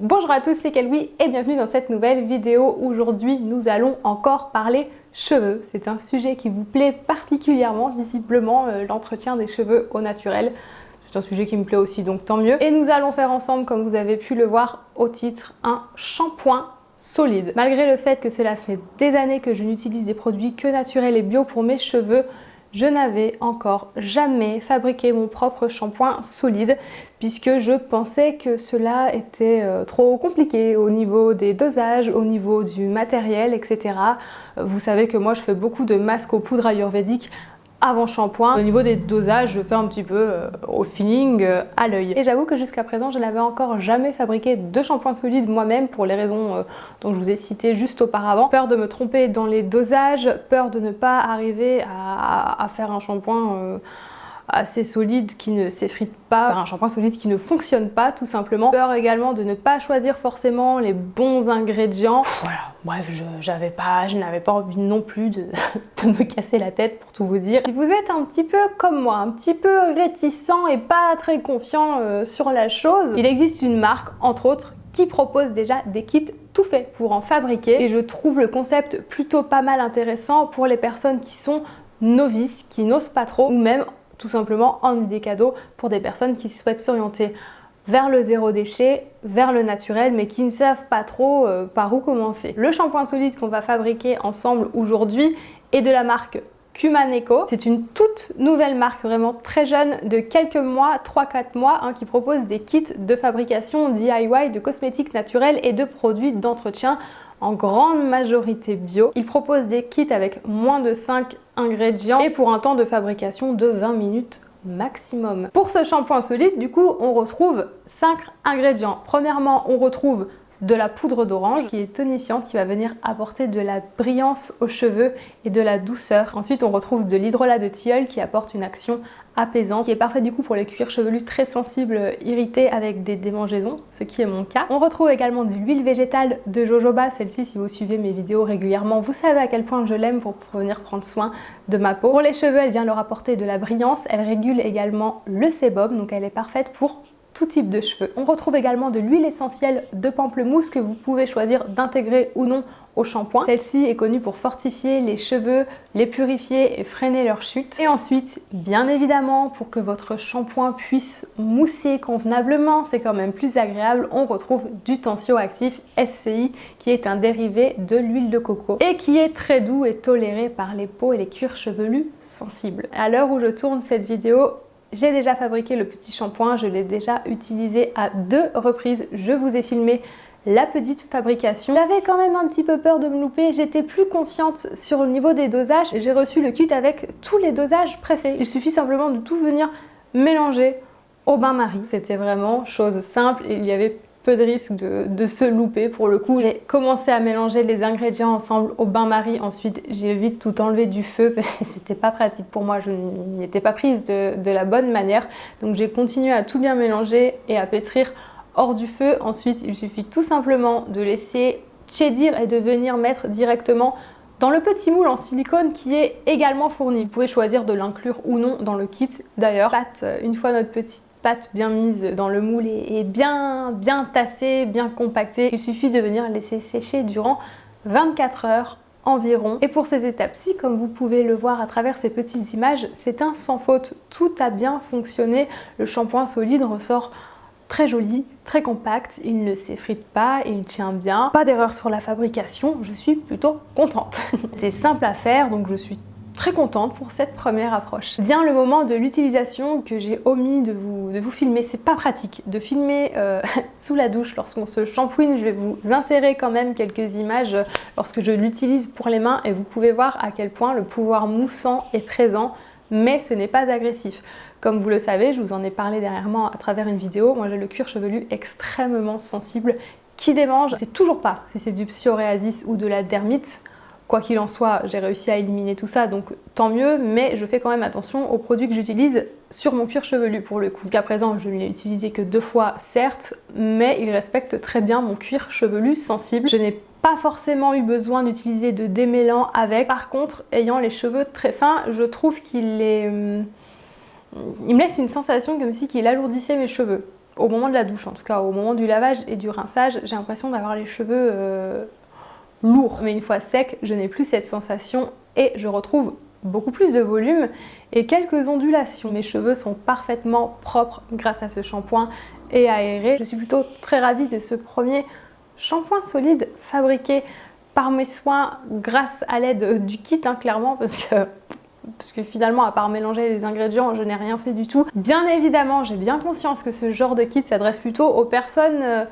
Bonjour à tous, c'est Kelwi et bienvenue dans cette nouvelle vidéo. Aujourd'hui, nous allons encore parler cheveux. C'est un sujet qui vous plaît particulièrement, visiblement, l'entretien des cheveux au naturel. C'est un sujet qui me plaît aussi, donc tant mieux. Et nous allons faire ensemble, comme vous avez pu le voir au titre, un shampoing solide. Malgré le fait que cela fait des années que je n'utilise des produits que naturels et bio pour mes cheveux, je n'avais encore jamais fabriqué mon propre shampoing solide puisque je pensais que cela était trop compliqué au niveau des dosages, au niveau du matériel, etc. Vous savez que moi je fais beaucoup de masques aux poudres ayurvédiques avant shampoing. Au niveau des dosages, je fais un petit peu au feeling, à l'œil. Et j'avoue que jusqu'à présent, je n'avais encore jamais fabriqué de shampoing solide moi-même pour les raisons dont je vous ai cité juste auparavant. Peur de me tromper dans les dosages, peur de ne pas arriver à faire un shampoing assez solide qui ne s'effrite pas, un shampoing solide qui ne fonctionne pas tout simplement. Peur également de ne pas choisir forcément les bons ingrédients. Voilà, bref, je n'avais pas envie non plus de me casser la tête pour tout vous dire. Si vous êtes un petit peu comme moi, un petit peu réticent et pas très confiant sur la chose, il existe une marque, entre autres, qui propose déjà des kits tout faits pour en fabriquer et je trouve le concept plutôt pas mal intéressant pour les personnes qui sont novices, qui n'osent pas trop ou même tout simplement en idée cadeau pour des personnes qui souhaitent s'orienter vers le zéro déchet, vers le naturel, mais qui ne savent pas trop par où commencer. Le shampoing solide qu'on va fabriquer ensemble aujourd'hui est de la marque Kuman Eco. C'est une toute nouvelle marque, vraiment très jeune, de quelques mois, 3-4 mois, qui propose des kits de fabrication DIY de cosmétiques naturels et de produits d'entretien en grande majorité bio. Il propose des kits avec moins de 5 ingrédients et pour un temps de fabrication de 20 minutes maximum. Pour ce shampoing solide, du coup, on retrouve 5 ingrédients. Premièrement, on retrouve de la poudre d'orange qui est tonifiante, qui va venir apporter de la brillance aux cheveux et de la douceur. Ensuite, on retrouve de l'hydrolat de tilleul qui apporte une action apaisante, qui est parfait du coup pour les cuirs chevelus très sensibles, irrités avec des démangeaisons, ce qui est mon cas. On retrouve également de l'huile végétale de jojoba. Celle-ci, si vous suivez mes vidéos régulièrement, vous savez à quel point je l'aime pour venir prendre soin de ma peau. Pour les cheveux, elle vient leur apporter de la brillance, elle régule également le sébum, donc elle est parfaite pour tout type de cheveux. On retrouve également de l'huile essentielle de pamplemousse que vous pouvez choisir d'intégrer ou non au shampoing. Celle-ci est connue pour fortifier les cheveux, les purifier et freiner leur chute. Et ensuite, bien évidemment, pour que votre shampoing puisse mousser convenablement, c'est quand même plus agréable, on retrouve du tensioactif SCI qui est un dérivé de l'huile de coco et qui est très doux et toléré par les peaux et les cuirs chevelus sensibles. À l'heure où je tourne cette vidéo, j'ai déjà fabriqué le petit shampoing, je l'ai déjà utilisé à 2 reprises. Je vous ai filmé la petite fabrication. J'avais quand même un petit peu peur de me louper, j'étais plus confiante sur le niveau des dosages. J'ai reçu le kit avec tous les dosages préfaits. Il suffit simplement de tout venir mélanger au bain-marie. C'était vraiment chose simple et il y avait peu de risque de se louper pour le coup. J'ai commencé à mélanger les ingrédients ensemble au bain-marie, ensuite j'ai vite tout enlevé du feu parce que c'était pas pratique pour moi, je n'y étais pas prise de la bonne manière. Donc j'ai continué à tout bien mélanger et à pétrir hors du feu. Ensuite il suffit tout simplement de laisser tiédir et de venir mettre directement dans le petit moule en silicone qui est également fourni. Vous pouvez choisir de l'inclure ou non dans le kit d'ailleurs. Une fois notre petite pâte bien mise dans le moule et bien tassée, bien compactée, il suffit de venir laisser sécher durant 24 heures environ. Et pour ces étapes-ci, comme vous pouvez le voir à travers ces petites images, c'est un sans faute. Tout a bien fonctionné. Le shampoing solide ressort très joli, très compact, il ne s'effrite pas, il tient bien. Pas d'erreur sur la fabrication, je suis plutôt contente. C'est simple à faire, donc je suis très contente pour cette première approche. Vient le moment de l'utilisation que j'ai omis de vous filmer. C'est pas pratique de filmer sous la douche lorsqu'on se shampooine. Je vais vous insérer quand même quelques images lorsque je l'utilise pour les mains et vous pouvez voir à quel point le pouvoir moussant est présent, mais ce n'est pas agressif. Comme vous le savez, je vous en ai parlé dernièrement à travers une vidéo, moi j'ai le cuir chevelu extrêmement sensible qui démange. C'est toujours pas si c'est du psoriasis ou de la dermite. Quoi qu'il en soit, j'ai réussi à éliminer tout ça, donc tant mieux, mais je fais quand même attention aux produits que j'utilise sur mon cuir chevelu pour le coup. Jusqu'à présent, je ne l'ai utilisé que 2 fois, certes, mais il respecte très bien mon cuir chevelu sensible. Je n'ai pas forcément eu besoin d'utiliser de démêlant avec. Par contre, ayant les cheveux très fins, je trouve qu'il me laisse une sensation comme si qu'il alourdissait mes cheveux. au moment de la douche, en tout cas au moment du lavage et du rinçage, j'ai l'impression d'avoir les cheveux lourds. Mais une fois secs, je n'ai plus cette sensation et je retrouve beaucoup plus de volume et quelques ondulations. Mes cheveux sont parfaitement propres grâce à ce shampoing et aéré. Je suis plutôt très ravie de ce premier shampoing solide fabriqué par Mes Soins grâce à l'aide du kit, hein, clairement, parce que finalement, à part mélanger les ingrédients, je n'ai rien fait du tout. Bien évidemment, j'ai bien conscience que ce genre de kit s'adresse plutôt aux personnes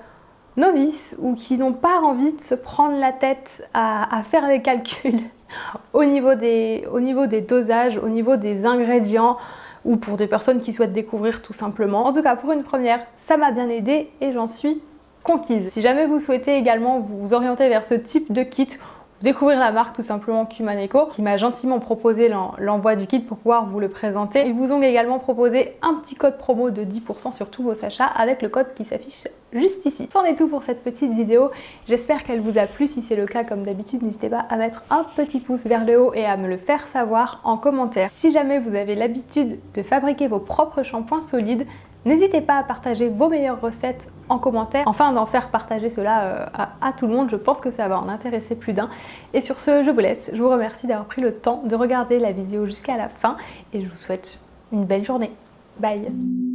novices ou qui n'ont pas envie de se prendre la tête à faire les calculs au niveau des dosages, au niveau des ingrédients, ou pour des personnes qui souhaitent découvrir tout simplement. En tout cas, pour une première, ça m'a bien aidé et j'en suis conquise. Si jamais vous souhaitez également vous orienter vers ce type de kit, découvrir la marque tout simplement Kumaneko, qui m'a gentiment proposé l'envoi du kit pour pouvoir vous le présenter. Ils vous ont également proposé un petit code promo de 10% sur tous vos achats avec le code qui s'affiche juste ici. C'en est tout pour cette petite vidéo. J'espère qu'elle vous a plu. Si c'est le cas, comme d'habitude, n'hésitez pas à mettre un petit pouce vers le haut et à me le faire savoir en commentaire. Si jamais vous avez l'habitude de fabriquer vos propres shampoings solides, n'hésitez pas à partager vos meilleures recettes en commentaire, enfin d'en faire partager cela à tout le monde, je pense que ça va en intéresser plus d'un. Et sur ce, je vous laisse, je vous remercie d'avoir pris le temps de regarder la vidéo jusqu'à la fin et je vous souhaite une belle journée. Bye!